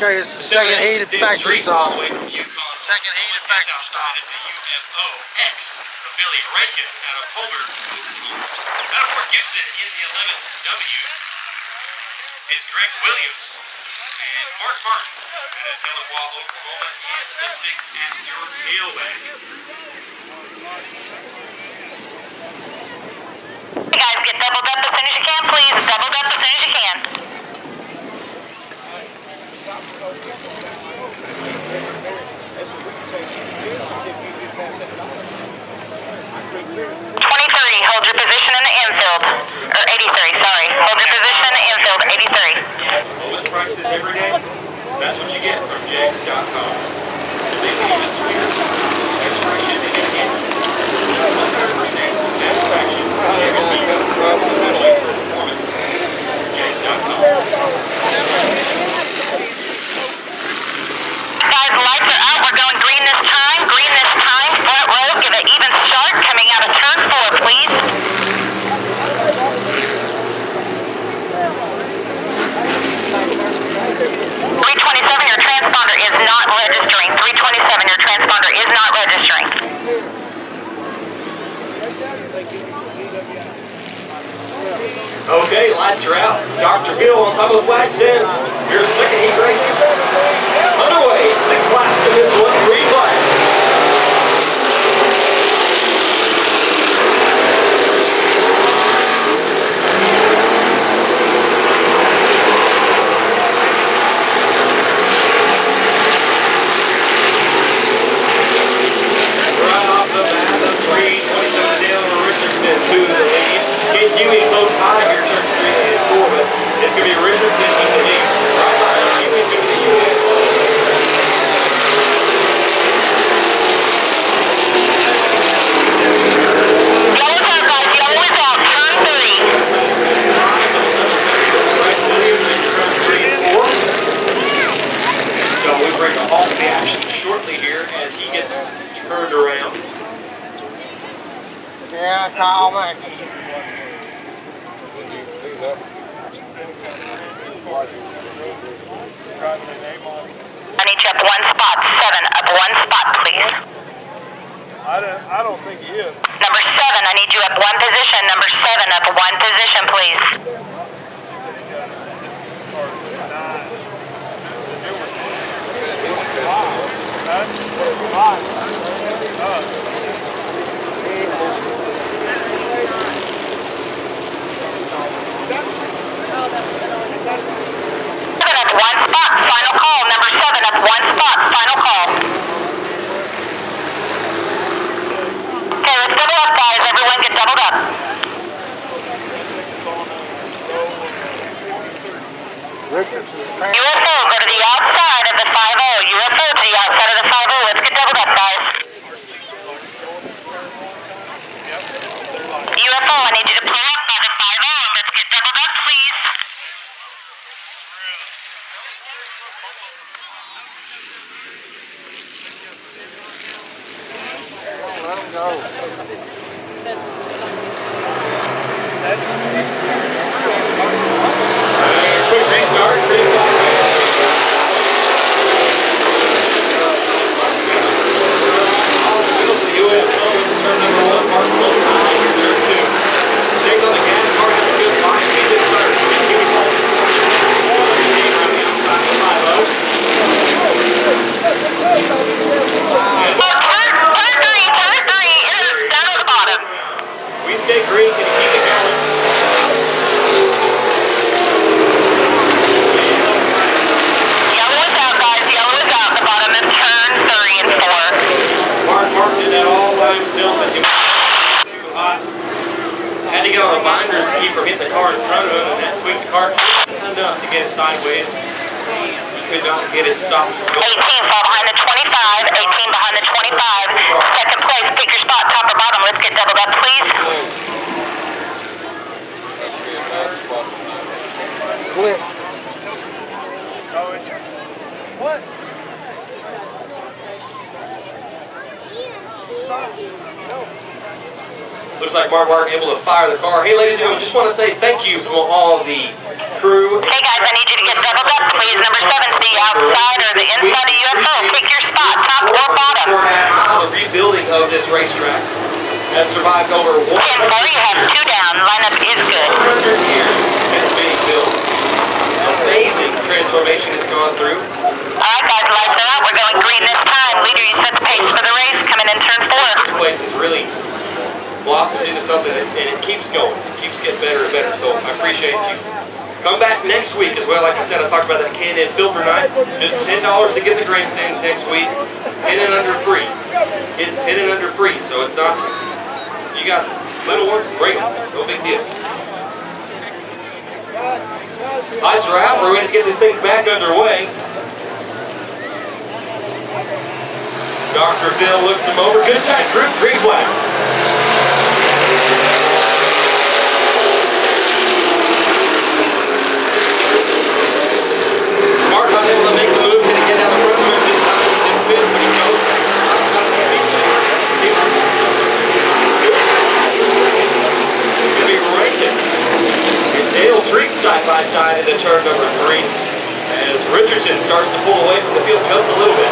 Okay, it's the second heat at factory stop. Away from Yukon. Second heat at factory stop. Is the UFO-X of Billy Rankin out of Holbert. Out of Fort Gibson in the 11W is Greg Williams and Mark Martin at Tahlequah, Oklahoma in the 6 at your tailback. Hey guys, get doubled up as soon as you can, please. Doubled up as soon as you can. 23, hold your position in the infield. Or 83, sorry. Hold your position in the infield, 83. Lowest prices every day. That's what you get from Jags.com. To make it even sweeter, extra shipping and handling. 100% satisfaction guaranteed. Always for performance. Jags.com. Guys, lights are out. We're going green this time. Green this time. Front row, give an even start. Coming out of turn 4, please. 327, your transponder is not registering. 327, your transponder is not registering. Okay, lights are out. Dr. Bill on top of the flag stand. Your second heat race underway. 6 laps in this one. Green flag. Right off the bat, the 327 Dale Richardson to the lead. Kid Huey close high here, turn 3 and 4, but it's going to be Richardson in the lead. Right behind Huey to the Huey. Yellow's out, guys. Yellow is out. Turn 3. Right, Williams in turn 3 and 4. So we bring a halt to the action shortly here as he gets turned around. Yeah, call back. I need you up 1 spot. 7, up 1 spot, please. I don't think he is. Number 7, I need you up 1 position. Number 7, up 1 position, please. She said he got his card 9. The newer Seven up 1 spot. Final call. Number 7 up 1 spot. Final call. Okay, let's double up, guys. Everyone get doubled up. Richardson's UFO, go to the outside of the 5-0. UFO to the outside of the 5-0. Let's get doubled up, guys. UFO, I need you to pull up by the 5-0 and let's get doubled up, please. let him go. Quick restart. Green flag. The UFO in turn number 1. Mark close high here, turn 2. Stays on the gas. Mark has a good line. He's in third. Huey Hall. Around the outside of 5-0. Turn 3, down at the bottom. We stay green. Can you keep it going? Yellow is out, guys. Yellow is out. The bottom of turn 3 and 4. Mark did that all by himself. But he was too hot. Had to get on the binders to keep from hitting the car in front of him, and that tweaked the car enough to get it sideways. He could not get it stopped from 18 going. fall behind the 25. 18 behind the 25. Second place. Pick your spot, top or bottom. Let's get doubled up, please. Slip. What? Looks like Mark Martin able to fire the car. Hey, ladies and gentlemen, just want to say thank you from all the crew. Hey guys, I need you to get doubled up, please. Number 7's the outside or the inside of UFO. Pick your spot, top or bottom. 4.5 mile of rebuilding of this racetrack has survived over 100 10-4, you have 2 down. Lineup is good. years since being built. Amazing transformation it's gone through. Alright guys, lights are out. We're going green this time. Leader, you set the pace for the race. Coming in turn 4. This place has really blossomed into something and it keeps going. It keeps getting better and better. So I appreciate you. Come back next week as well. Like I said, I talked about that K&N filter night. Just $10 to get in the grandstands next week. 10 and under free. Kids 10 and under free. So it's not, you got little ones, bring them. No big deal. Lights are out. We're ready to get this thing back underway. Dr. Bill looks him over. Good tight group. Green flag. Mark's unable to make the moves and get down the front stretch. This time he's in fifth, but he goes outside of the speed limit. It's going to be Rankin and Dale Treat side by side in the turn number 3 as Richardson starts to pull away from the field just a little bit.